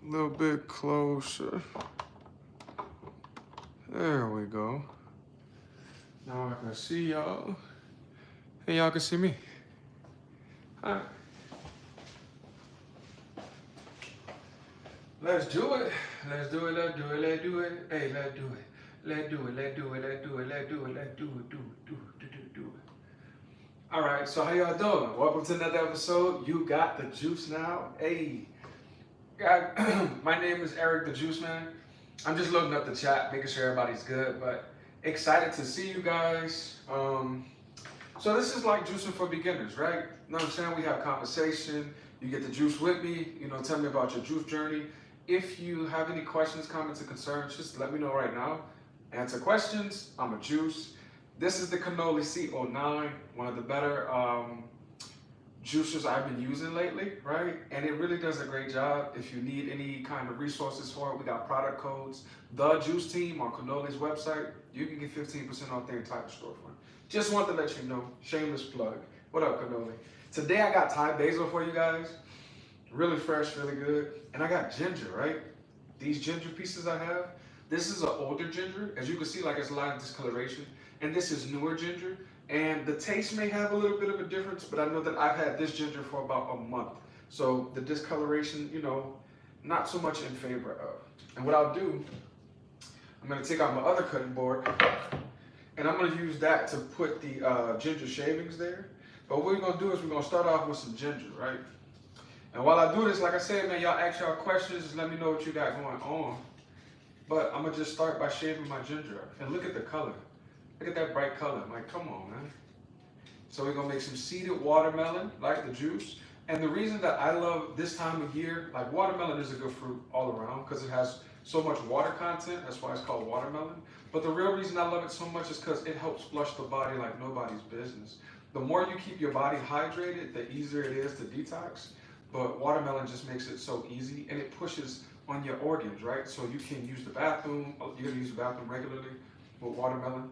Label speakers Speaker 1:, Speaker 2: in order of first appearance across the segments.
Speaker 1: A little bit closer. There we go. Now I can see y'all. And y'all can see me. All right. Let's do it. Let's do it. Let's do it. Let's do it. Hey, let's do it. Let's do it. Let's do it. Let's do it. Let's do it. Let's do it. Do it. All right. So how y'all doing? Welcome to another episode. You got the juice now. Hey, my name is Eric the Juice Man. I'm just loading up the chat, making sure everybody's good, but excited to see you guys. So this is like juicing for beginners, right? You know what I'm saying? We have conversation. You get the juice with me. You know, tell me about your juice journey. If you have any questions, comments, or concerns, just let me know right now. Answer questions. I'm a juice. This is the Cannoli C09, one of the better juicers I've been using lately, right? And it really does a great job. If you need any kind of resources for it, we got product codes. The Juice Team on Cannoli's website, you can get 15% off their entire storefront. Just want to let you know, shameless plug. What up, Cannoli? Today I got Thai basil for you guys. Really fresh, really good. And I got ginger, right? These ginger pieces I have, this is an older ginger. As you can see, like it's a lot of discoloration. And this is newer ginger. And the taste may have a little bit of a difference, but I know that I've had this ginger for about a month. So the discoloration, you know, not so much in favor of. And what I'll do, I'm gonna take out my other cutting board and I'm gonna use that to put the ginger shavings there. But what we're gonna do is we're gonna start off with some ginger, right? And while I do this, like I said, man, y'all ask y'all questions, just let me know what you got going on. But I'm gonna just start by shaving my ginger up. And look at the color. Look at that bright color. I'm like, come on, man. So we're gonna make some seeded watermelon, like the juice. And the reason that I love this time of year, like watermelon is a good fruit all around because it has so much water content. That's why it's called watermelon. But the real reason I love it so much is because it helps flush the body like nobody's business. The more you keep your body hydrated, the easier it is to detox. But watermelon just makes it so easy, and it pushes on your organs, right? So you can use the bathroom. You're gonna use the bathroom regularly with watermelon.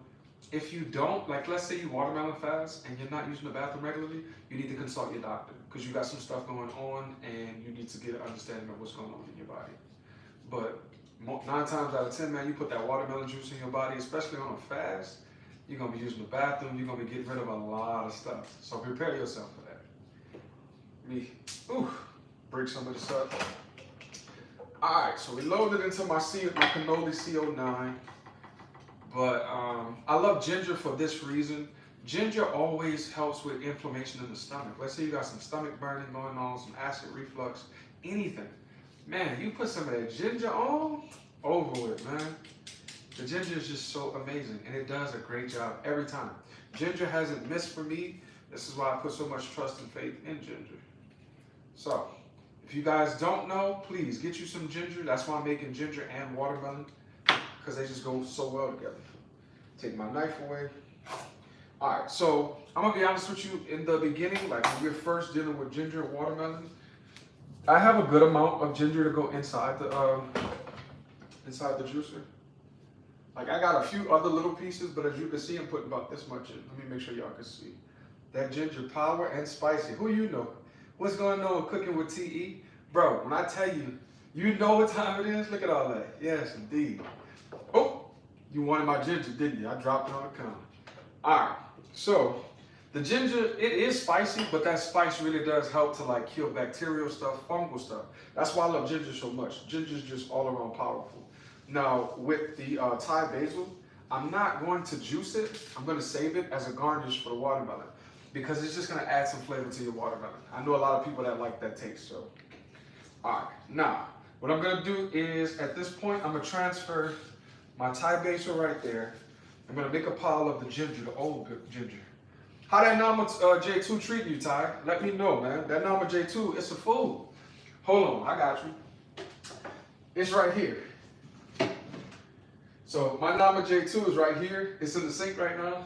Speaker 1: If you don't, like let's say you watermelon fast and you're not using the bathroom regularly, you need to consult your doctor because you got some stuff going on and you need to get an understanding of what's going on in your body. But 9 times out of 10, man, you put that watermelon juice in your body, especially on a fast, you're gonna be using the bathroom, you're gonna be getting rid of a lot of stuff. So prepare yourself for that. Break some of this up. All right, so we loaded into my Cannoli CO9. But I love ginger for this reason. Ginger always helps with inflammation in the stomach. Let's say you got some stomach burning going on, some acid reflux, anything. Man, you put some of that ginger on, over with, man. The ginger is just so amazing, and it does a great job every time. Ginger hasn't missed for me. This is why I put so much trust and faith in ginger. So, if you guys don't know, please get you some ginger. That's why I'm making ginger and watermelon, because they just go so well together. Take my knife away. All right, so I'm gonna be honest with you. In the beginning, like when we're first dealing with ginger and watermelon, I have a good amount of ginger to go inside the juicer. Like I got a few other little pieces, but as you can see, I'm putting about this much in. Let me make sure y'all can see. That ginger power and spicy. Who you know? What's going on with cooking with TE? Bro, when I tell you, you know what time it is? Look at all that. Yes, indeed. Oh, you wanted my ginger, didn't you? I dropped it on the counter. All right, so the ginger, it is spicy, but that spice really does help to like kill bacterial stuff, fungal stuff. That's why I love ginger so much. Ginger's just all around powerful. Now, with the Thai basil, I'm not going to juice it. I'm going to save it as a garnish for the watermelon because it's just going to add some flavor to your watermelon. I know a lot of people that like that taste, so. All right, now, what I'm going to do is, at this point, I'm going to transfer my Thai basil right there. I'm gonna make a pile of the ginger, the old ginger. How that Nama J2 treating you, Ty? Let me know, man. That Nama J2, it's a food. Hold on, I got you. It's right here. So my Nama J2 is right here. It's in the sink right now.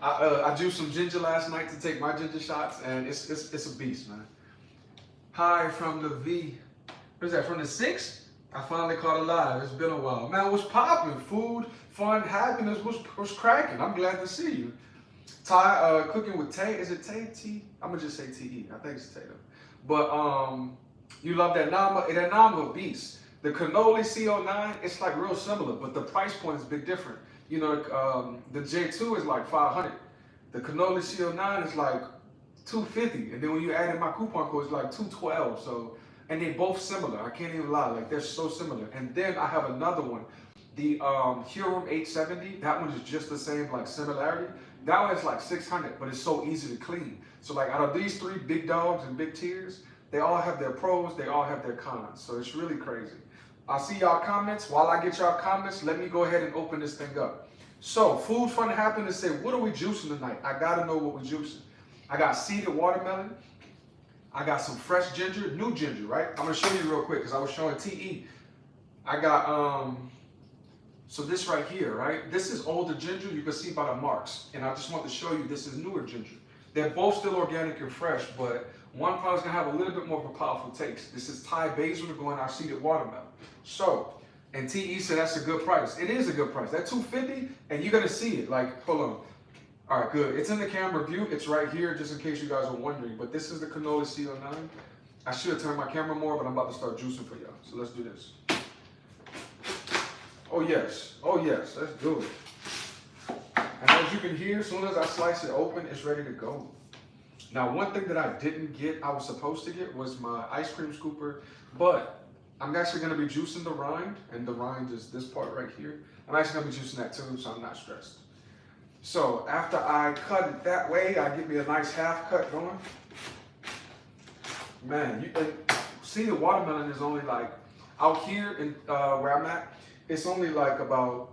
Speaker 1: I juiced some ginger last night to take my ginger shots, and it's a beast, man. Hi from the V. What is that? From the 6? I finally caught it live. It's been a while. Man, what's popping? Food, fun, happiness, what's cracking? I'm glad to see you. Ty, cooking with Tay. Is it Tay? T? I'm going to just say T-E. I think it's Tay though. But You love that Namawell beast. The cannoli CO9, it's like real similar, but the price point is a bit different. You know, the J2 is like 500. The cannoli CO9 is like 250, and then when you add in my coupon code, it's like 212. So, and they both similar. I can't even lie, like they're so similar. And then I have another one, the Huron 870. That one is just the same, like similarity. That one is like 600, but it's so easy to clean. So like out of these three big dogs and big tiers, they all have their pros, they all have their cons. So it's really crazy. I'll see y'all comments. While I get y'all comments, let me go ahead and open this thing up. So, Food Fun Happiness say, what are we juicing tonight? I gotta know what we're juicing. I got seeded watermelon. I got some fresh ginger, new ginger, right? I'm gonna show you real quick because I was showing TE. I got, so this right here, right? This is older ginger, you can see by the marks. And I just want to show you this is newer ginger. They're both still organic and fresh, but one probably gonna have a little bit more of a powerful taste. This is Thai basil to go in our seeded watermelon. So, and TE said that's a good price. It is a good price. That $250, and you're gonna see it. Like, hold on. All right, good. It's in the camera view. It's right here, just in case you guys are wondering. But this is the cannoli CO9. I should have turned my camera more, but I'm about to start juicing for y'all. So let's do this. Oh yes, let's do it. And as you can hear, as soon as I slice it open, it's ready to go. Now, one thing that I didn't get, I was supposed to get, was my ice cream scooper, but I'm actually going to be juicing the rind, and the rind is this part right here. I'm actually going to be juicing that too, so I'm not stressed. So after I cut it that way, I give me a nice half cut going. Man, you can see the watermelon is only like, out here in where I'm at, it's only like about,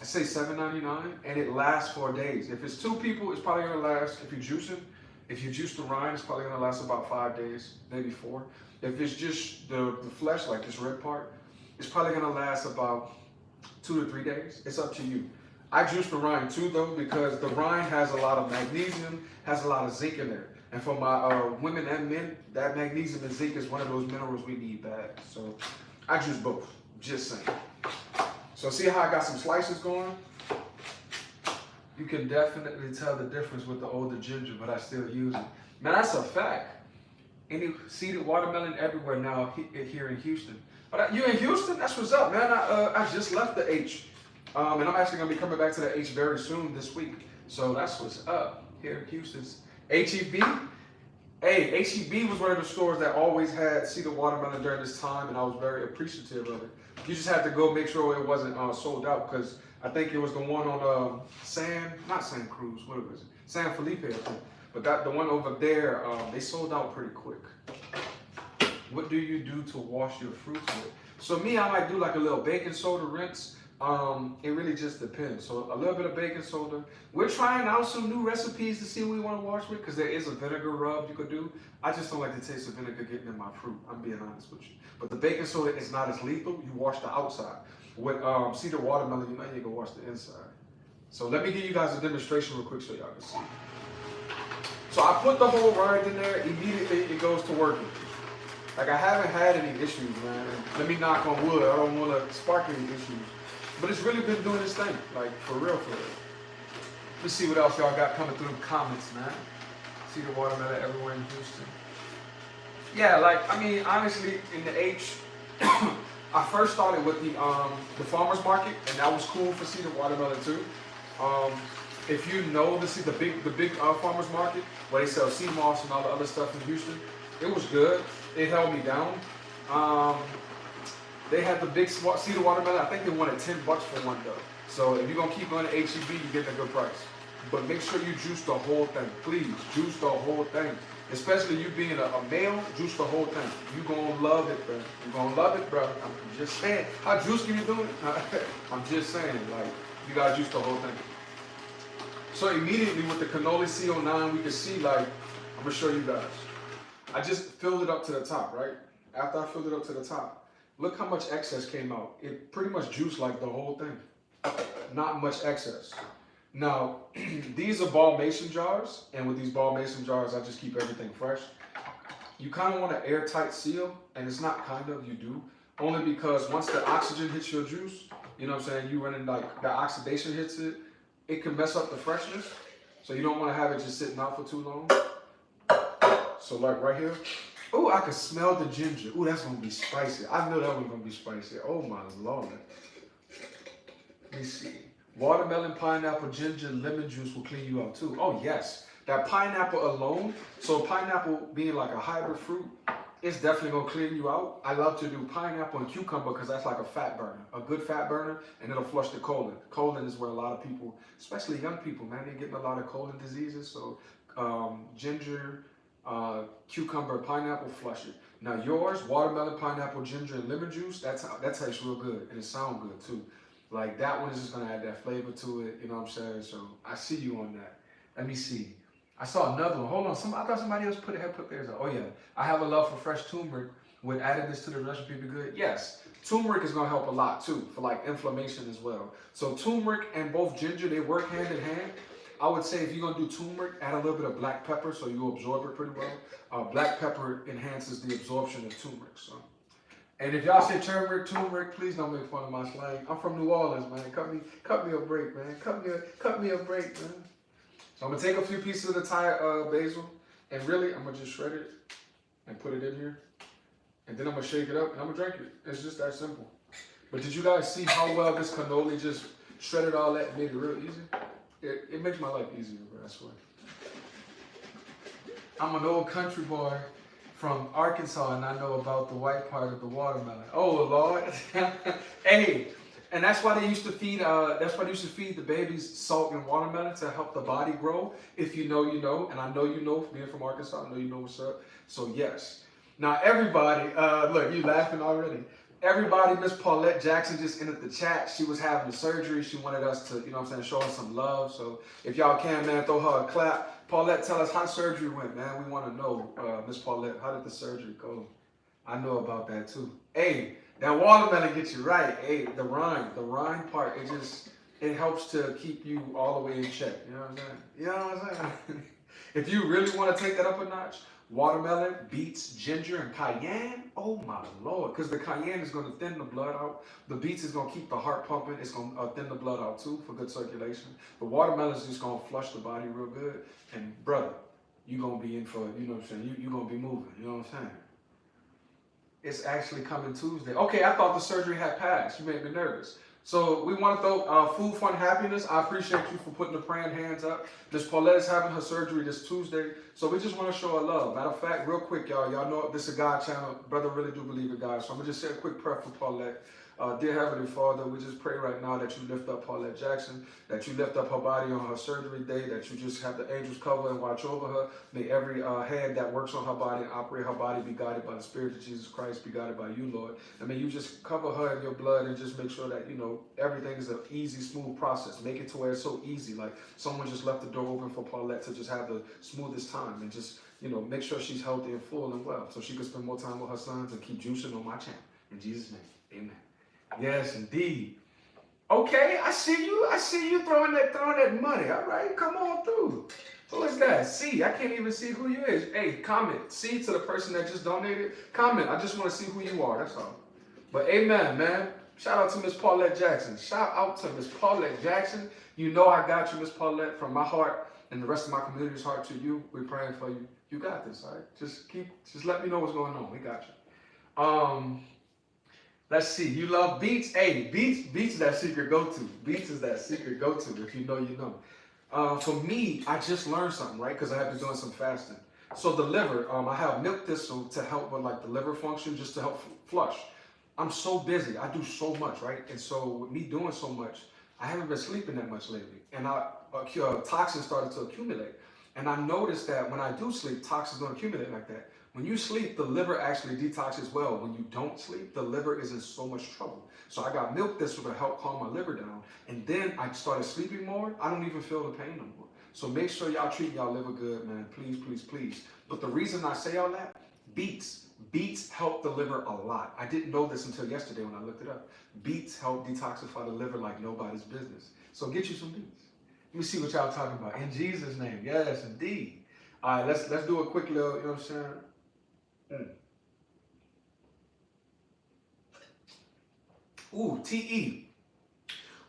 Speaker 1: I say $7.99, and it lasts for days. If it's 2 people, it's probably going to last, if you juice the rind, it's probably going to last about 5 days, maybe 4. If it's just the flesh, like this red part, it's probably going to last about 2 to 3 days. It's up to you. I juice the rind too, though, because the rind has a lot of magnesium, has a lot of zinc in there. And for my women and men, that magnesium and zinc is one of those minerals we need bad. So I juice both, just saying. So see how I got some slices going? You can definitely tell the difference with the older ginger, but I still use it. Man, that's a fact. Any seeded watermelon everywhere now here in Houston. But you in Houston? That's what's up, man. I just left the H. And I'm actually going to be coming back to the H very soon this week. So that's what's up here in Houston's HEB. Hey, HEB was one of the stores that always had seeded watermelon during this time, and I was very appreciative of it. You just had to go make sure it wasn't sold out, because I think it was the one on not San Cruz, what was it? San Felipe, I think. But the one over there, they sold out pretty quick. What do you do to wash your fruits with? So me, I might do like a little baking soda rinse. It really just depends. So a little bit of baking soda. We're trying out some new recipes to see what we want to wash with, because there is a vinegar rub you could do. I just don't like the taste of vinegar getting in my fruit. I'm being honest with you. But the baking soda is not as lethal. You wash the outside. With cedar watermelon, you might need to wash the inside. So let me give you guys a demonstration real quick so y'all can see. So I put the whole rind in there. Immediately it goes to working. Like, I haven't had any issues, man. Let me knock on wood. I don't want to spark any issues. But it's really been doing its thing, like, for real, for real. Let's see what else y'all got coming through the comments, man. See the watermelon everywhere in Houston. Yeah, like, I mean, honestly, in the H, I first started with the farmer's market, and that was cool for cedar watermelon too. If you know the big farmer's market where they sell sea moss and all the other stuff in Houston, it was good. It held me down. They had the big cedar watermelon. I think they wanted $10 for one though. So if you're gonna keep going to HEB, you're getting a good price. But make sure you juice the whole thing. Please, juice the whole thing. Especially you being a male, juice the whole thing. You're gonna love it, bro. You're gonna love it, bro. I'm just saying. How juice can you do it? I'm just saying, like, you gotta juice the whole thing. So immediately with the cannoli CO9, we can see, like, I'm gonna show you guys. I just filled it up to the top, right? After I filled it up to the top, look how much excess came out. It pretty much juiced like the whole thing. Not much excess. Now, these are ball mason jars, and with these ball mason jars, I just keep everything fresh. You kind of want an airtight seal, and it's not kind of, you do. Only because once the oxygen hits your juice, you know what I'm saying, you running like, the oxidation hits it, it can mess up the freshness. So you don't want to have it just sitting out for too long. So like right here, Oh, I could smell the ginger. Oh, that's gonna be spicy. I know that one's gonna be spicy. Oh my Lord. Let me see. Watermelon, pineapple, ginger, lemon juice will clean you out too. Oh yes. That pineapple alone, so pineapple being like a hybrid fruit, it's definitely gonna clean you out. I love to do pineapple and cucumber because that's like a fat burner, a good fat burner, and it'll flush the colon. Colon is where a lot of people, especially young people, man, they're getting a lot of colon diseases. So ginger, cucumber, pineapple, flush it. Now yours, watermelon, pineapple, ginger, and lemon juice, that tastes real good and it sounds good too. Like that one is just gonna add that flavor to it, you know what I'm saying? So I see you on that. Let me see. I saw another one. Hold on, I thought somebody else had put theirs up. Oh yeah, I have a love for fresh turmeric. Would adding this to the recipe be good? Yes, turmeric is gonna help a lot too for like inflammation as well. So turmeric and both ginger, they work hand in hand. I would say if you're gonna do turmeric, add a little bit of black pepper so you absorb it pretty well. Black pepper enhances the absorption of turmeric. So, and if y'all say turmeric, please don't make fun of my slang. I'm from New Orleans, man. Cut me a break, man. Cut me a break, man. So I'm gonna take a few pieces of the Thai basil, and really I'm gonna just shred it and put it in here, and then I'm gonna shake it up and I'm gonna drink it. It's just that simple. But did you guys see how well this cannoli just shredded all that and made it real easy? It makes my life easier, bro, I swear. I'm an old country boy from Arkansas, and I know about the white part of the watermelon. Oh Lord, hey. And that's why they used to feed. The babies salt and watermelon to help the body grow. If you know, you know, and I know you know. Being from Arkansas, I know you know what's up. So yes. Now everybody, look, you laughing already. Everybody, Miss Paulette Jackson just entered the chat. She was having the surgery. She wanted us to, you know what I'm saying, show her some love. So if y'all can, man, throw her a clap. Paulette, tell us how the surgery went, man. We want to know, Miss Paulette, how did the surgery go? I know about that too. Hey. That watermelon gets you right. Hey, the rind part, it helps to keep you all the way in check. You know what I'm saying? You know what I'm saying? If you really want to take that up a notch, watermelon, beets, ginger, and cayenne. Oh my Lord, because the cayenne is going to thin the blood out. The beets is going to keep the heart pumping. It's going to thin the blood out too for good circulation. The watermelon is just going to flush the body real good. And brother, you're going to be in for, you know what I'm saying? You're going to be moving. You know what I'm saying? It's actually coming Tuesday. Okay, I thought the surgery had passed. You made me nervous. So we want to throw food, fun, happiness. I appreciate you for putting the praying hands up. Miss Paulette is having her surgery this Tuesday. So we just want to show her love. Matter of fact, real quick, y'all know this is a God channel. Brother really do believe in God. So I'm going to just say a quick prayer for Paulette. Dear Heavenly Father, we just pray right now that you lift up Paulette Jackson, that you lift up her body on her surgery day, that you just have the angels cover and watch over her. May every hand that works on her body and operate her body be guided by the Spirit of Jesus Christ, be guided by you, Lord. And may you just cover her in your blood and just make sure that, you know, everything is an easy, smooth process. Make it to where it's so easy, like someone just left the door open for Paulette to just have the smoothest time and just, you know, make sure she's healthy and full and well so she can spend more time with her sons and keep juicing on my channel. In Jesus' name, amen. Yes, indeed. Okay, I see you throwing that money. All right, come on through. Who is that? C. I can't even see who you is. Hey, comment. C to the person that just donated. Comment. I just want to see who you are. That's all. But amen, man. Shout out to Miss Paulette Jackson. Shout out to Miss Paulette Jackson. You know I got you, Miss Paulette, from my heart and the rest of my community's heart to you. We're praying for you. You got this, all right? Just let me know what's going on. We got you. Let's see. You love beets? Hey, beets is that secret go-to. Beets is that secret go-to. If you know, you know. For me, I just learned something, right? Because I have been doing some fasting. So the liver, I have milk thistle to help with like the liver function, just to help flush. I'm so busy. I do so much, right? And so with me doing so much, I haven't been sleeping that much lately. And toxins started to accumulate. And I noticed that when I do sleep, toxins don't accumulate like that. When you sleep, the liver actually detoxes well. When you don't sleep, the liver is in so much trouble. So I got milk thistle to help calm my liver down. And then I started sleeping more. I don't even feel the pain no more. So make sure y'all treat y'all liver good, man. Please, please, please. But the reason I say all that, beets help the liver a lot. I didn't know this until yesterday when I looked it up. Beets help detoxify the liver like nobody's business. So get you some beets. Let me see what y'all talking about. In Jesus' name. Yes, indeed. All right, let's do a quick little, you know what I'm saying? Ooh, TE.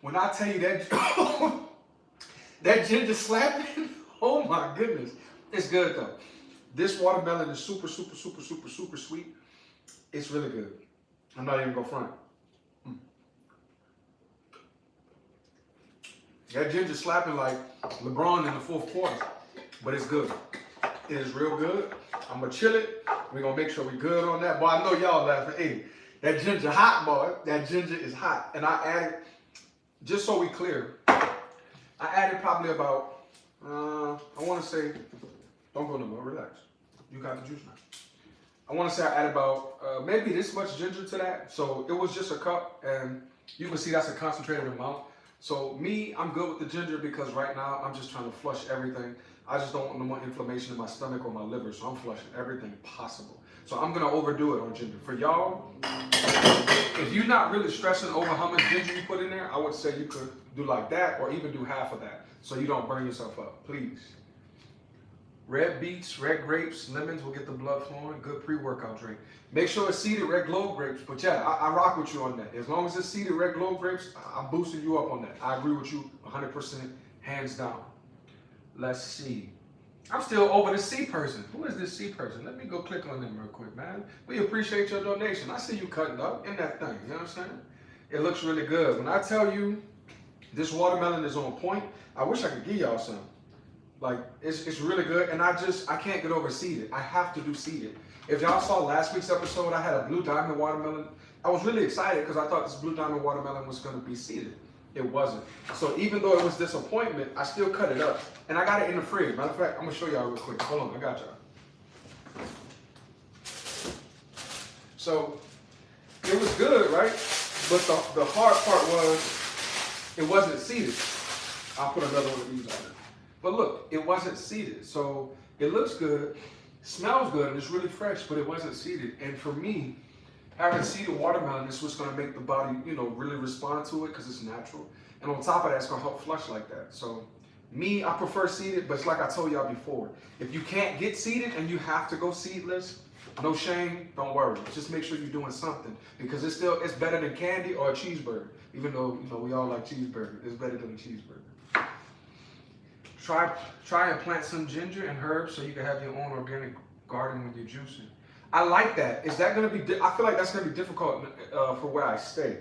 Speaker 1: When I tell you that that ginger slapping, oh my goodness. It's good though. This watermelon is super, super, super, super, super sweet. It's really good. I'm not even gonna front. That ginger slapping like LeBron in the fourth quarter, but it's good. It is real good. I'm gonna chill it. We're gonna make sure we good on that. Boy, I know y'all laughing. Hey, that ginger hot, boy. That ginger is hot. And I added, just so we clear, I added probably about, I wanna say, don't go no more, relax. You got the juice now. I wanna say I added about maybe this much ginger to that. So it was just a cup, and you can see that's a concentrated amount. So me, I'm good with the ginger because right now I'm just trying to flush everything. I just don't want no more inflammation in my stomach or my liver, so I'm flushing everything possible. So I'm gonna overdo it on ginger. For y'all, if you're not really stressing over how much ginger you put in there, I would say you could do like that or even do half of that so you don't burn yourself up, please. Red beets, red grapes, lemons will get the blood flowing. Good pre-workout drink. Make sure it's seeded red globe grapes. But yeah, I rock with you on that. As long as it's seeded red globe grapes, I'm boosting you up on that. I agree with you 100%, hands down. Let's see. I'm still over the C person. Who is this C person? Let me go click on them real quick, man. We appreciate your donation. I see you cutting up in that thing. You know what I'm saying? It looks really good. When I tell you this watermelon is on point, I wish I could give y'all some. Like, it's really good, and I can't get over seeded. I have to do seeded. If y'all saw last week's episode, I had a blue diamond watermelon. I was really excited because I thought this blue diamond watermelon was going to be seeded. It wasn't. So even though it was disappointment, I still cut it up. And I got it in the fridge. Matter of fact, I'm going to show y'all real quick. Hold on, I got y'all. So, it was good, right? But the hard part was, it wasn't seeded. I'll put another one of these on there. But look, it wasn't seeded. So it looks good, smells good, and it's really fresh, but it wasn't seeded. And for me, having seeded watermelon is what's gonna make the body, really respond to it because it's natural. And on top of that, it's gonna help flush like that. So me, I prefer seeded, but it's like I told y'all before. If you can't get seeded and you have to go seedless, no shame, don't worry. Just make sure you're doing something because it's better than candy or a cheeseburger. Even though, we all like cheeseburger, it's better than a cheeseburger. Try and plant some ginger and herbs so you can have your own organic garden when you're juicing. I like that. Is that going to be, I feel like that's going to be difficult for where I stay.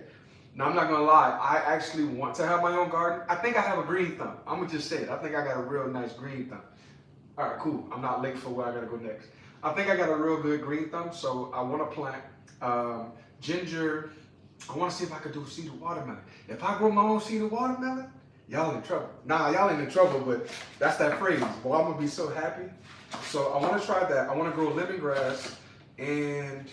Speaker 1: Now, I'm not going to lie. I actually want to have my own garden. I think I have a green thumb. I'm going to just say it. I think I got a real nice green thumb. All right, cool. I'm not late for where I got to go next. I think I got a real good green thumb, so I want to plant ginger. I want to see if I could do seeded watermelon. If I grow my own seeded watermelon, y'all in trouble. Nah, y'all ain't in trouble, but that's that phrase. Boy, I'm going to be so happy. So I want to try that. I want to grow lemongrass and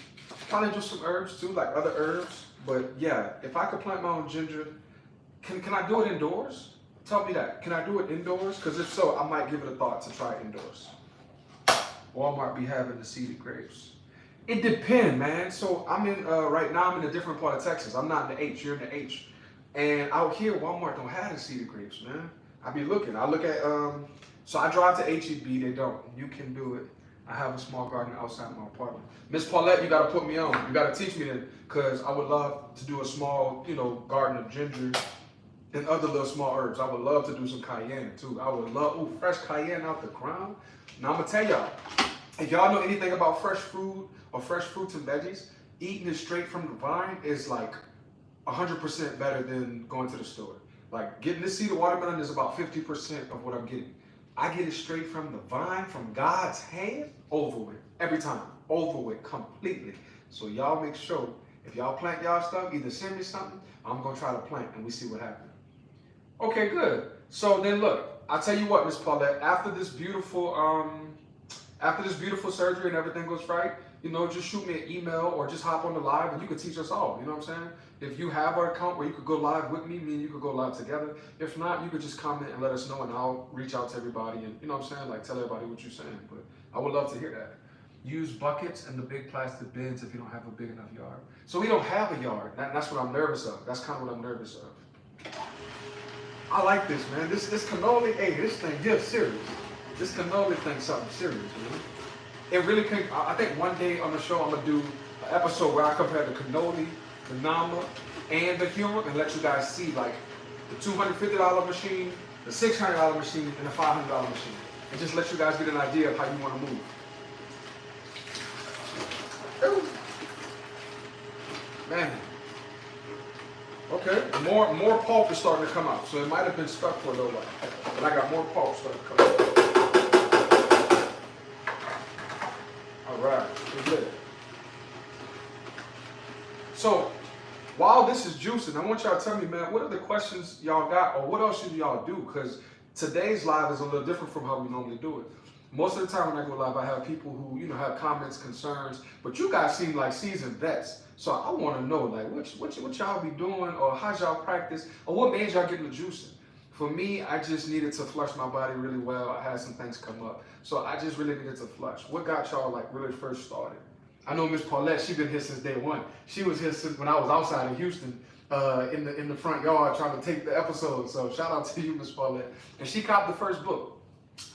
Speaker 1: probably do some herbs too, like other herbs. But yeah, if I could plant my own ginger, can I do it indoors? Tell me that. Can I do it indoors? Because if so, I might give it a thought to try indoors. Walmart be having the seeded grapes. It depends, man. So I'm in, right now I'm in a different part of Texas. I'm not in the H, you're in the H. And out here, Walmart don't have the seeded grapes, man. I be looking. I look at, so I drive to HEB, they don't. You can do it. I have a small garden outside my apartment. Miss Paulette, you gotta put me on. You gotta teach me that, because I would love to do a small, garden of ginger and other little small herbs. I would love to do some cayenne too. I would love, fresh cayenne out the ground. Now I'm gonna tell y'all, if y'all know anything about fresh food or fresh fruits and veggies, eating it straight from the vine is like 100% better than going to the store. Like getting this seeded watermelon is about 50% of what I'm getting. I get it straight from the vine, from God's hand, over with. Every time, over with completely. So y'all make sure, if y'all plant y'all stuff, either send me something, I'm gonna try to plant and we see what happens. Okay, good. So then look, I'll tell you what, Miss Paulette, after this beautiful surgery and everything goes right, just shoot me an email or just hop on the live and you can teach us all, you know what I'm saying? If you have our account where you could go live with me and you could go live together. If not, you could just comment and let us know and I'll reach out to everybody and, you know what I'm saying, like tell everybody what you're saying. But I would love to hear that. Use buckets and the big plastic bins if you don't have a big enough yard. So we don't have a yard. That's what I'm nervous of. That's kind of what I'm nervous of. I like this, man. This cannoli, hey, this thing gets serious. This cannoli thing's something serious, man. It really can. I think one day on the show I'm gonna do an episode where I compare the cannoli, the nama, and the humor, and let you guys see like the $250 machine, the $600 machine, and the $500 machine, and just let you guys get an idea of how you want to move. Ooh. Man. Okay, more pulp is starting to come out. So it might have been stuck for a little while. But I got more pulp starting to come out. All right, we're good. So while this is juicing, I want y'all to tell me, man, what are the questions y'all got, or what else should y'all do? Because today's live is a little different from how we normally do it. Most of the time when I go live, I have people who, have comments, concerns, but you guys seem like seasoned vets. So I want to know, like, what y'all be doing, or how's y'all practice, or what made y'all get the juicing? For me, I just needed to flush my body really well. I had some things come up. So I just really needed to flush. What got y'all, like, really first started? I know Miss Paulette, she's been here since day one. She was here since when I was outside in Houston, in the front yard trying to take the episode. So shout out to you, Miss Paulette. And she copped the first book.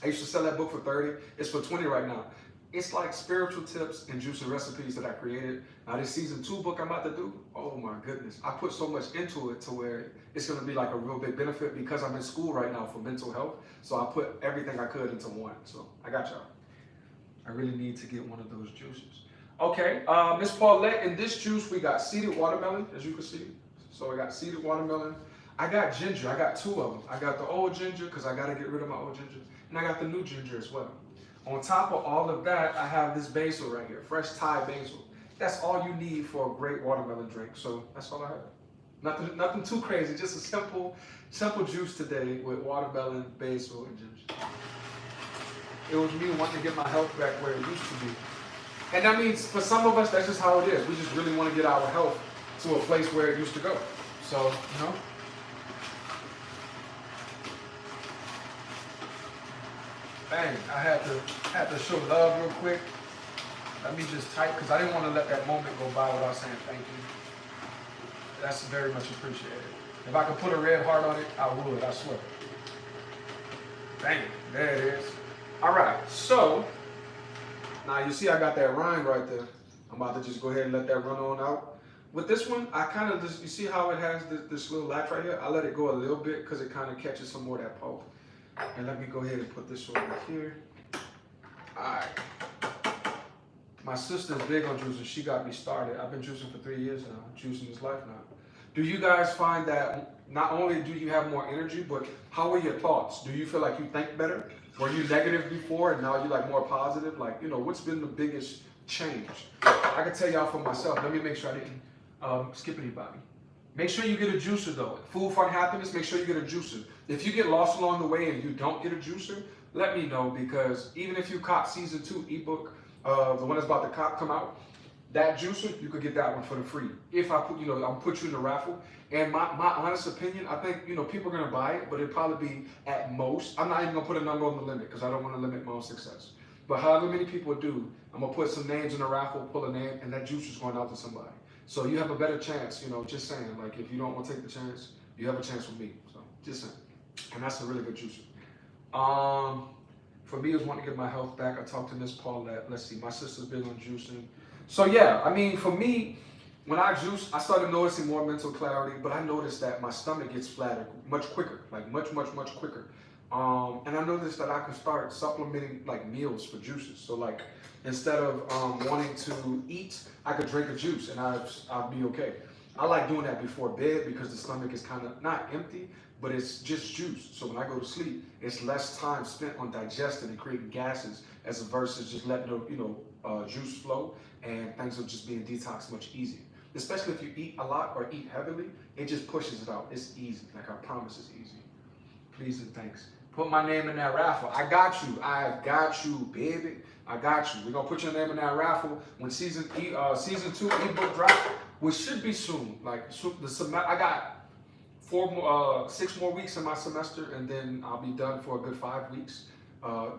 Speaker 1: I used to sell that book for 30. It's for 20 right now. It's like spiritual tips and juicy recipes that I created. Now this season 2 book I'm about to do, oh my goodness. I put so much into it to where it's gonna be like a real big benefit because I'm in school right now for mental health. So I put everything I could into one. So I got y'all. I really need to get one of those juices. Okay, Miss Paulette, in this juice we got seeded watermelon, as you can see. So I got seeded watermelon. I got ginger. I got 2 of them. I got the old ginger because I got to get rid of my old ginger. And I got the new ginger as well. On top of all of that, I have this basil right here, fresh Thai basil. That's all you need for a great watermelon drink. So that's all I have. Nothing too crazy, just a simple juice today with watermelon, basil, and ginger. It was me wanting to get my health back where it used to be. And that means for some of us, that's just how it is. We just really want to get our health to a place where it used to go. So, Bang, I had to show love real quick. Let me just type, because I didn't want to let that moment go by without saying thank you. That's very much appreciated. If I could put a red heart on it, I would, I swear. Bang, there it is. All right, so now you see I got that rind right there. I'm about to just go ahead and let that run on out. With this one, I kind of just, you see how it has this little latch right here? I let it go a little bit because it kind of catches some more of that pulp. And let me go ahead and put this over here. All right. My sister's big on juicing. She got me started. I've been juicing for 3 years now. Juicing is life now. Do you guys find that not only do you have more energy, but how are your thoughts? Do you feel like you think better? Were you negative before and now you're like more positive? Like, what's been the biggest change? I can tell y'all for myself. Let me make sure I didn't skip anybody. Make sure you get a juicer though. Food, Fun, Happiness, make sure you get a juicer. If you get lost along the way and you don't get a juicer, let me know, because even if you cop season 2 ebook, the one that's about to come out, that juicer, you could get that one for the free. If I put, I'll put you in the raffle. And my honest opinion, I think, people are gonna buy it, but it'll probably be at most, I'm not even gonna put a number on the limit because I don't wanna limit my own success. But however many people do, I'm gonna put some names in the raffle, pull a name, and that juicer's going out to somebody. So you have a better chance, just saying, like if you don't want to take the chance, you have a chance with me. So just saying. And that's a really good juicer. For me, it was wanting to get my health back. I talked to Miss Paulette. Let's see, my sister's big on juicing. So yeah, I mean, for me, when I juice, I started noticing more mental clarity, but I noticed that my stomach gets flatter much quicker, like much quicker. And I noticed that I could start supplementing like meals for juices. So like instead of wanting to eat, I could drink a juice and I'll be okay. I like doing that before bed because the stomach is kind of not empty, but it's just juice. So when I go to sleep, it's less time spent on digesting and creating gases as versus just letting the juice flow, and things are just being detoxed much easier. Especially if you eat a lot or eat heavily, it just pushes it out. It's easy. Like I promise it's easy. Please and thanks. Put my name in that raffle. I got you, baby. I got you. We're gonna put your name in that raffle when season 2 ebook drop, which should be soon. Like I got 6 more weeks in my semester, and then I'll be done for a good 5 weeks.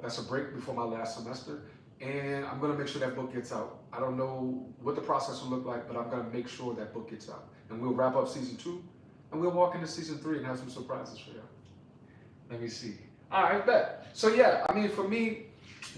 Speaker 1: That's a break before my last semester, and I'm gonna make sure that book gets out. I don't know what the process will look like, but I'm gonna make sure that book gets out, and we'll wrap up season 2, and we'll walk into season 3 and have some surprises for y'all. Let me see. All right, bet. So yeah, I mean, for me,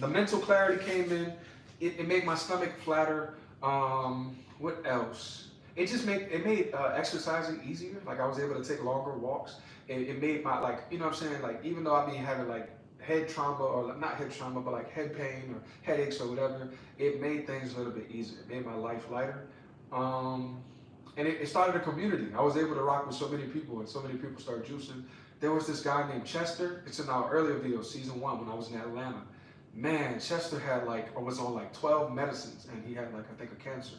Speaker 1: the mental clarity came in. It made my stomach flatter. What else? It made exercising easier. Like I was able to take longer walks. It made my, like, you know what I'm saying? Like even though I've been having like head trauma, or not head trauma, but like head pain or headaches or whatever, it made things a little bit easier. It made my life lighter. And it started a community. I was able to rock with so many people, and so many people started juicing. There was this guy named Chester. It's in our earlier video, season 1, when I was in Atlanta. Man, Chester had was on like 12 medicines, and he had like, I think, a cancer.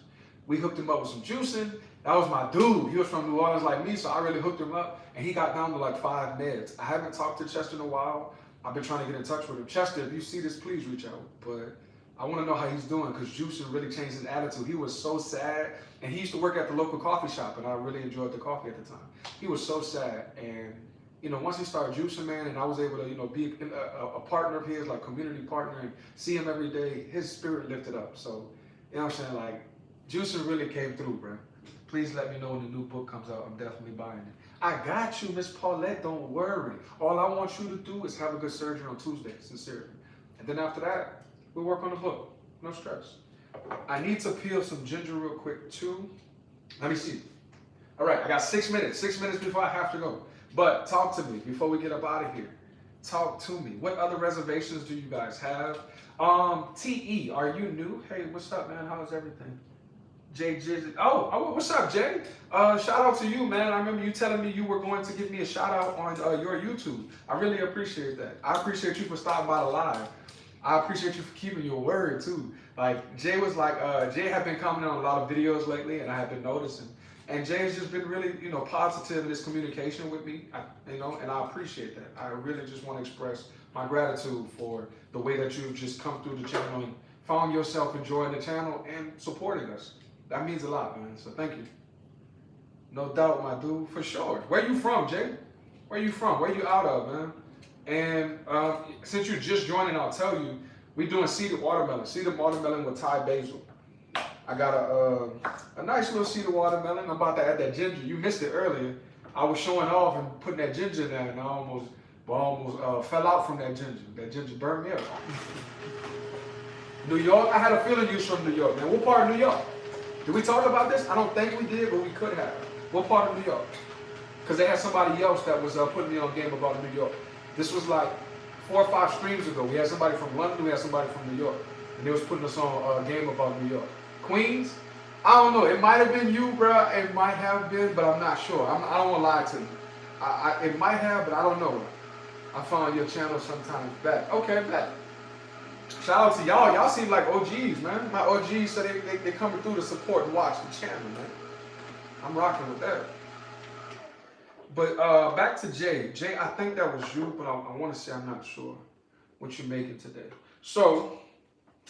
Speaker 1: We hooked him up with some juicing. That was my dude. He was from New Orleans like me, so I really hooked him up, and he got down to like 5 meds. I haven't talked to Chester in a while. I've been trying to get in touch with him. Chester, if you see this, please reach out. But I want to know how he's doing, because juicing really changed his attitude. He was so sad, and he used to work at the local coffee shop, and I really enjoyed the coffee at the time. He was so sad, and once he started juicing, man, and I was able to, be a partner of his, like community partner, and see him every day, his spirit lifted up. So, you know what I'm saying? Like, juicing really came through, bro. Please let me know when the new book comes out. I'm definitely buying it. I got you, Miss Paulette. Don't worry. All I want you to do is have a good surgery on Tuesday, sincerely. And then after that, we'll work on the book. No stress. I need to peel some ginger real quick, too. Let me see. All right, I got 6 minutes. 6 minutes before I have to go. But talk to me before we get up out of here. Talk to me. What other reservations do you guys have? TE, are you new? Hey, what's up, man? How's everything? Jay, oh, what's up, Jay? Shout out to you, man. I remember you telling me you were going to give me a shout out on your YouTube. I really appreciate that. I appreciate you for stopping by the live. I appreciate you for keeping your word too. Like Jay was like, Jay had been commenting on a lot of videos lately, and I have been noticing. And Jay has just been really, positive in his communication with me, and I appreciate that. I really just want to express my gratitude for the way that you've just come through the channel and found yourself enjoying the channel and supporting us. That means a lot, man. So thank you. No doubt, my dude, for sure. Where you from, Jay? Where you from? Where you out of, man? And since you're just joining, I'll tell you, we're doing seeded watermelon. Seeded watermelon with Thai basil. I got a nice little seeded watermelon. I'm about to add that ginger. You missed it earlier. I was showing off and putting that ginger there, and I almost fell out from that ginger. That ginger burned me up. New York? I had a feeling you was from New York, man. What part of New York? Did we talk about this? I don't think we did, but we could have. What part of New York? Because they had somebody else that was putting me on game about New York. This was like 4 or 5 streams ago. We had somebody from London, we had somebody from New York. And they was putting us on a game about New York. Queens? I don't know. It might have been you, bro. It might have been, but I'm not sure. I don't want to lie to you. It might have, but I don't know. I found your channel sometimes back. Okay, back. Shout out to y'all. Y'all seem like OGs, man. My OGs, so they coming through to support and watch the channel, man. I'm rocking with that. But back to Jay. Jay, I think that was you, but I want to say I'm not sure what you're making today. So,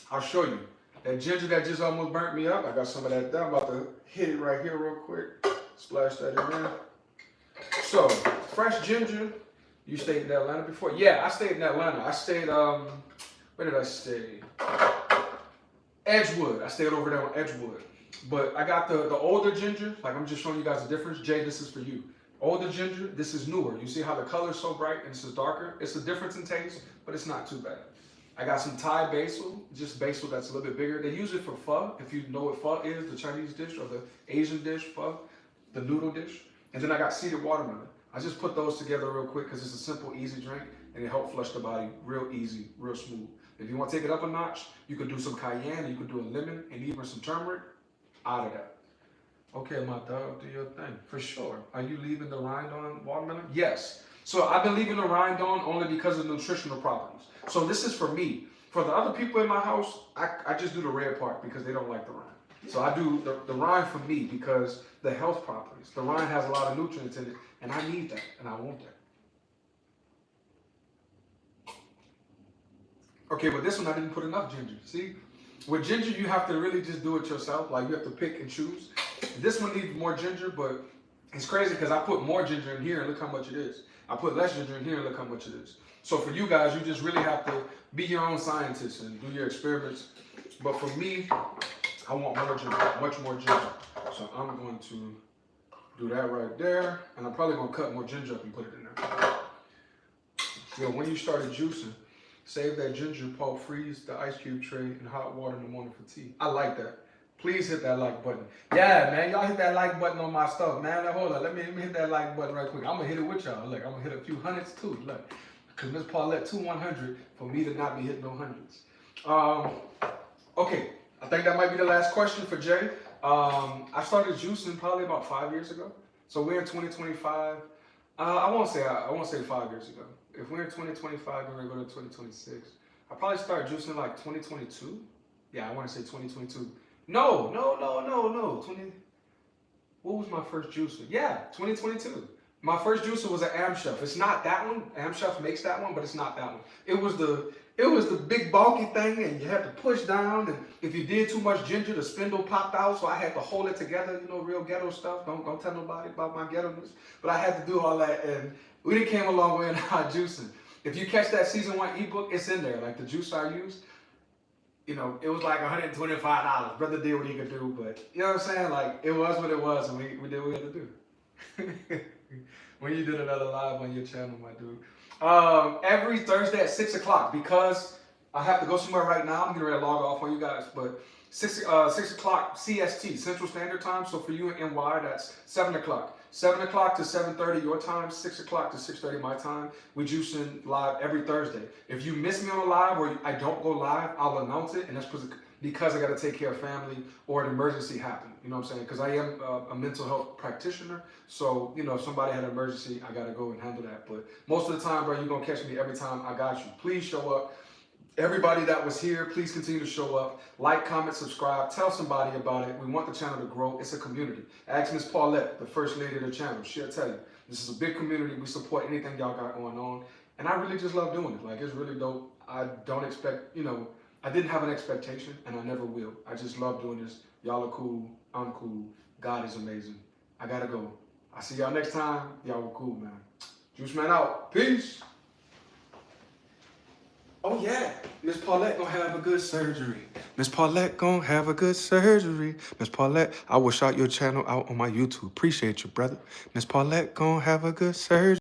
Speaker 1: I'll show you. That ginger that just almost burnt me up, I got some of that there. I'm about to hit it right here real quick. Splash that in there. So, fresh ginger. You stayed in Atlanta before? Yeah, I stayed in Atlanta. I stayed, where did I stay? Edgewood. I stayed over there on Edgewood. But I got the older ginger. Like, I'm just showing you guys the difference. Jay, this is for you. Older ginger, this is newer. You see how the color is so bright and this is darker? It's a difference in taste, but it's not too bad. I got some Thai basil, just basil that's a little bit bigger. They use it for pho, if you know what pho is, the Chinese dish or the Asian dish, pho, the noodle dish. And then I got seeded watermelon. I just put those together real quick because it's a simple, easy drink, and it helps flush the body real easy, real smooth. If you want to take it up a notch, you could do some cayenne, you could do a lemon, and even some turmeric. Out of that. Okay, my dog, do your thing. For sure. Are you leaving the rind on watermelon? Yes. So I've been leaving the rind on only because of nutritional properties. So this is for me. For the other people in my house, I just do the red part because they don't like the rind. So I do the rind for me because the health properties. The rind has a lot of nutrients in it, and I need that, and I want that. Okay, but this one I didn't put enough ginger. See? With ginger, you have to really just do it yourself. Like, you have to pick and choose. This one needs more ginger, but it's crazy because I put more ginger in here and look how much it is. I put less ginger in here and look how much it is. So for you guys, you just really have to be your own scientist and do your experiments. But for me, I want more ginger, much more ginger. So I'm going to do that right there. And I'm probably going to cut more ginger up and put it in there. So when you started juicing, save that ginger pulp, freeze the ice cube tray in hot water in the morning for tea. I like that. Please hit that like button. Yeah, man, y'all hit that like button on my stuff, man. Now, hold on, let me hit that like button right quick. I'm gonna hit it with y'all. Look, I'm gonna hit a few hundreds too. Look, Because Miss Paulette, 2-100 for me to not be hitting no hundreds. Okay, I think that might be the last question for Jay. I started juicing probably about 5 years ago. So we're in 2025. I won't say 5 years ago. If we're in 2025, we're gonna go to 2026. I probably started juicing like 2022. Yeah, I want to say 2022. No. 20. What was my first juicer? Yeah, 2022. My first juicer was an Amchef. It's not that one. Amchef makes that one, but it's not that one. It was the big bulky thing, and you had to push down. And if you did too much ginger, the spindle popped out, so I had to hold it together. You know, real ghetto stuff. Don't tell nobody about my ghetto-ness. But I had to do all that, and we done came a long way in our juicing. If you catch that season 1 ebook, it's in there. Like the juicer I used. You know, it was like $125. Brother did what he could do, but you know what I'm saying? Like, it was what it was, and we did what we had to do. When you did another live on your channel, my dude. Every Thursday at 6 o'clock, because I have to go somewhere right now. I'm getting ready to log off on you guys, but 6 o'clock CST, Central Standard Time. So for you in NY, that's 7 o'clock. 7 o'clock to 7:30 your time, 6 o'clock to 6:30 my time. We juicing live every Thursday. If you miss me on a live or I don't go live, I'll announce it, and that's because I got to take care of family or an emergency happened. You know what I'm saying? Because I am a mental health practitioner, so you know if somebody had an emergency, I got to go and handle that. But most of the time, bro, you're gonna catch me every time. I got you. Please show up. Everybody that was here, please continue to show up. Like, comment, subscribe. Tell somebody about it. We want the channel to grow. It's a community. Ask Miss Paulette, the first lady of the channel. She'll tell you. This is a big community. We support anything y'all got going on. And I really just love doing it. Like, it's really dope. I don't expect, you know, I didn't have an expectation, and I never will. I just love doing this. Y'all are cool. I'm cool. God is amazing. I gotta go. I'll see y'all next time. Y'all were cool, man. Juice Man out. Peace. Oh yeah, Miss Paulette gonna have a good surgery. Miss Paulette gonna have a good surgery. Miss Paulette, I will shout your channel out on my YouTube. Appreciate you, brother. Miss Paulette gonna have a good surgery.